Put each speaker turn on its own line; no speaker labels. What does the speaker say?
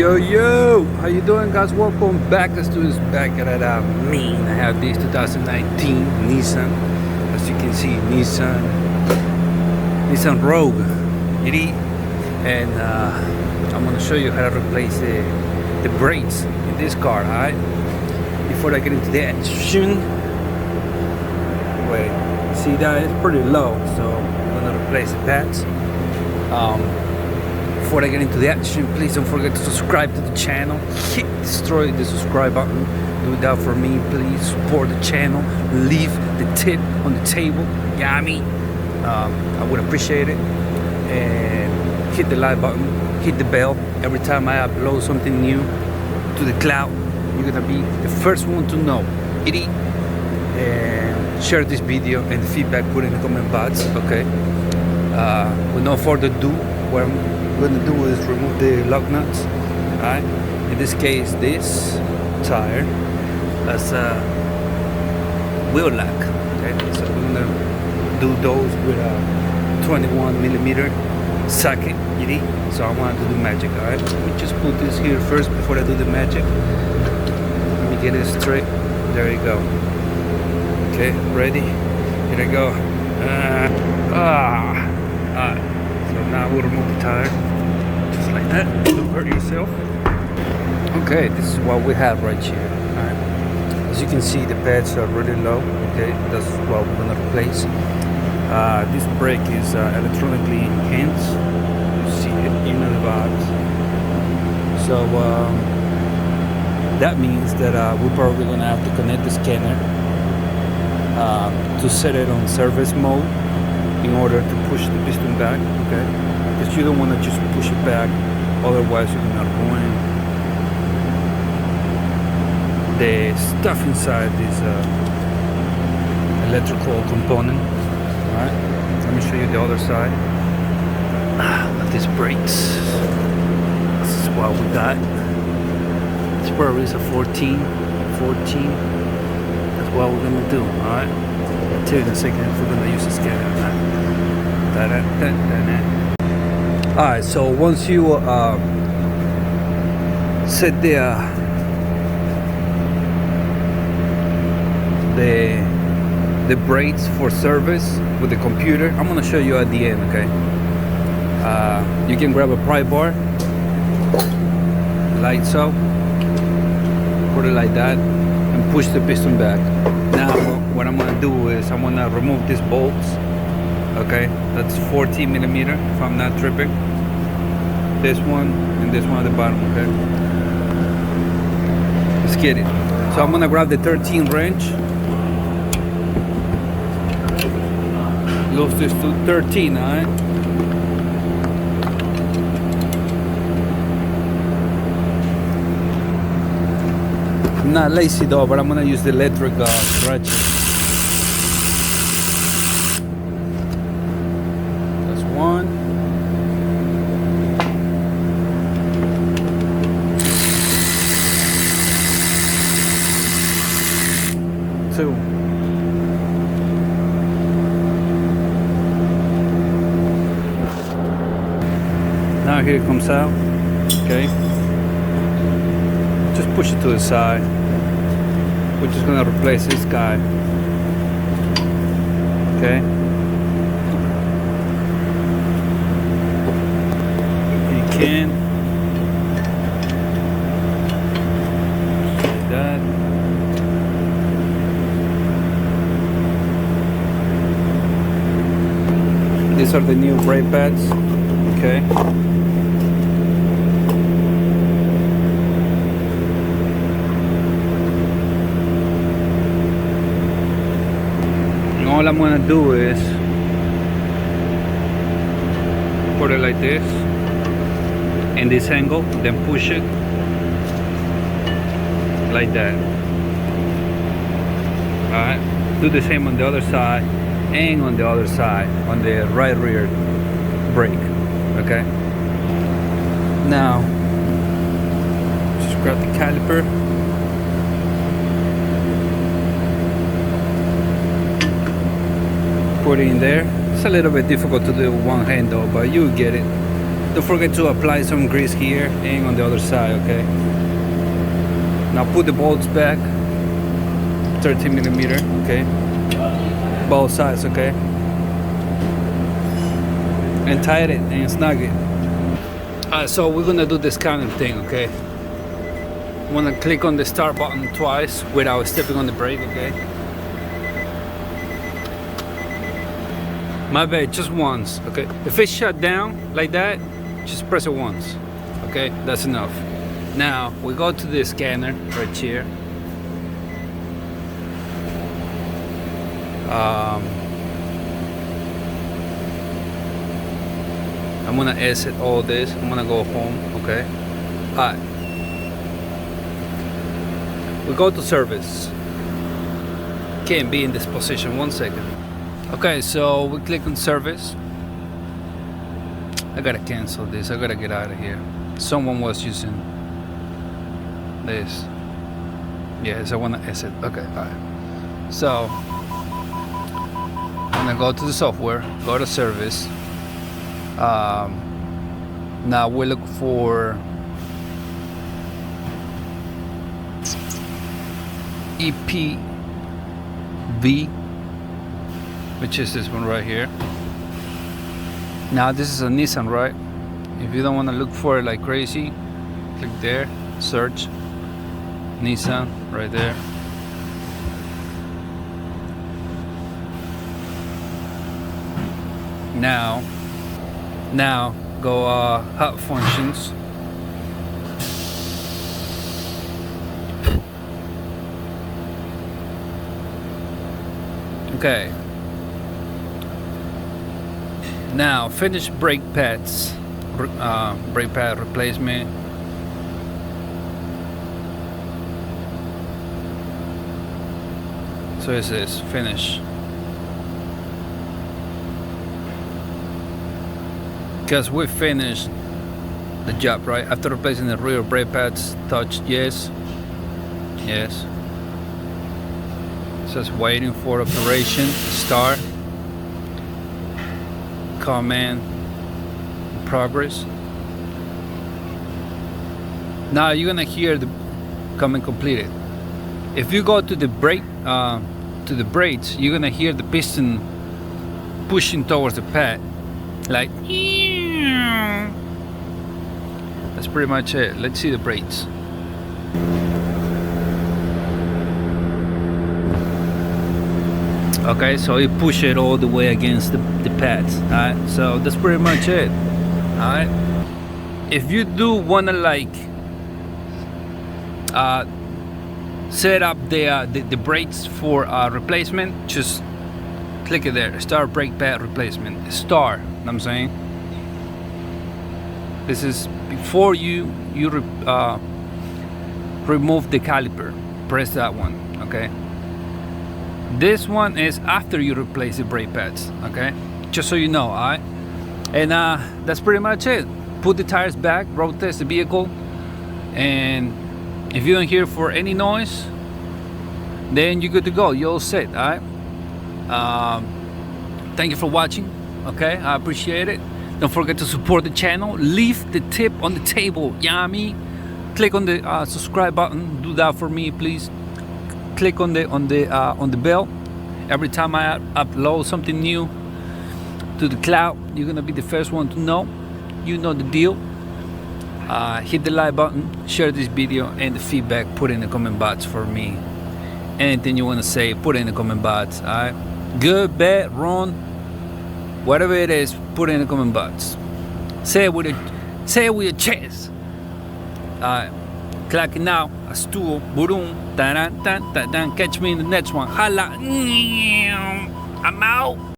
Yo, how you doing, guys? Welcome back. Let's do this back at it. I have this 2019 Nissan. As you can see, Nissan Rogue. And I'm gonna show you how to replace the brakes in this car. Alright. Before I get into the action, wait. See that it's pretty low, so I'm gonna replace the pads. Before I get into the action, please don't forget to subscribe to the channel. Destroy the subscribe button. Do that for me, please. Support the channel. Leave the tip on the table. Yeah, I would appreciate it. And hit the like button. Hit the bell. Every time I upload something new to the cloud, you're gonna be the first one to know. And share this video and feedback. Put in the comment box. Okay. With no further ado, what I'm gonna do is remove the lug nuts. Alright, in this case, this tire has a wheel lock. Okay, so we're gonna do those with a 21mm socket. So I want to do magic. Alright, let me just put this here first before I do the magic. Let me get it straight. There you go. Okay, ready? Here I go. Alright, so now we'll remove the tire. Just like that. Don't hurt yourself. Okay, this is what we have right here. Alright. As you can see, the pads are really low. Okay, that's what we're gonna replace. This brake is electronically enhanced. You see it in the box. So that means that we're probably gonna have to connect the scanner to set it on service mode in order to push the piston back. Okay, because you don't want to just push it back, otherwise you're gonna ruin the stuff inside this electrical component. Alright, let me show you the other side of these brakes. This is what we got. This probably is a 14. That's what we're gonna do. Alright, I'll tell you in a second if we're gonna use the scanner. Alright, so once you set the brakes for service with the computer, I'm gonna show you at the end. Okay, you can grab a pry bar like so, put it like that, and push the piston back. Now what I'm gonna do is I'm gonna remove these bolts. Okay, that's 14mm if I'm not tripping. This one and this one at the bottom. Okay, let's get it. So I'm gonna grab the 13 wrench. Lose this to 13, alright? I'm not lazy though, but I'm gonna use the electric ratchet. That's one. Two. Now here it comes out. Okay, just push it to the side. We're just gonna replace this guy. Okay, you can like that. These are the new brake pads. Okay. All I'm gonna do is put it like this in this angle, then push it like that. Alright, do the same on the other side and on the other side, on the right rear brake. Okay, now just grab the caliper. Put it in there. It's a little bit difficult to do with one hand though, but you get it. Don't forget to apply some grease here and on the other side, okay? Now put the bolts back, 13 millimeter, okay? Both sides, okay? And tighten it and snug it. Alright, so we're gonna do this kind of thing, okay? I'm gonna click on the start button twice without stepping on the brake, okay? My bad, just once, okay? If it's shut down like that, just press it once, okay? That's enough. Now we go to the scanner right here. I'm gonna exit all this. I'm gonna go home, okay? Alright. We go to service. Can't be in this position, 1 second. Okay, so we click on service. I gotta cancel this. I gotta get out of here. Someone was using this. Yes, I wanna exit. Okay, alright. So I'm gonna go to the software, go to service. Now we look for EPV, which is this one right here. Now this is a Nissan, right? If you don't want to look for it like crazy, click there, search Nissan right there. Now go hot functions. Okay. Now finish brake pads, brake pad replacement. So it says finish. Because we finished the job, right? After replacing the rear brake pads, touch yes. Yes. It says waiting for operation, start. Command progress. Now you're gonna hear the command completed. If you go to the brake, to the brakes, you're gonna hear the piston pushing towards the pad, like. That's pretty much it. Let's see the brakes. Okay, so you push it all the way against the pads. Alright, so that's pretty much it. Alright, if you do wanna like set up the brakes for replacement, just click it there. Start brake pad replacement. Start. You know what I'm saying? This is before you remove the caliper. Press that one. Okay. This one is after you replace the brake pads. Okay. Just so you know. Alright. And that's pretty much it. Put the tires back. Road test the vehicle. And if you don't hear for any noise, then you're good to go. You're all set. Alright. Thank you for watching. Okay. I appreciate it. Don't forget to support the channel. Leave the tip on the table. Yummy. Click on the subscribe button. Do that for me, please. Click on the bell. Every time I upload something new to the cloud, you're gonna be the first one to know. You know the deal. Hit the like button. Share this video and the feedback. Put in the comment box for me. Anything you wanna say, put in the comment box. Alright. Good, bad, wrong. Whatever it is, put it in the comment box. Say it with your chest. Clacking out a stool. Boom. Catch me in the next one. Holla. I'm out.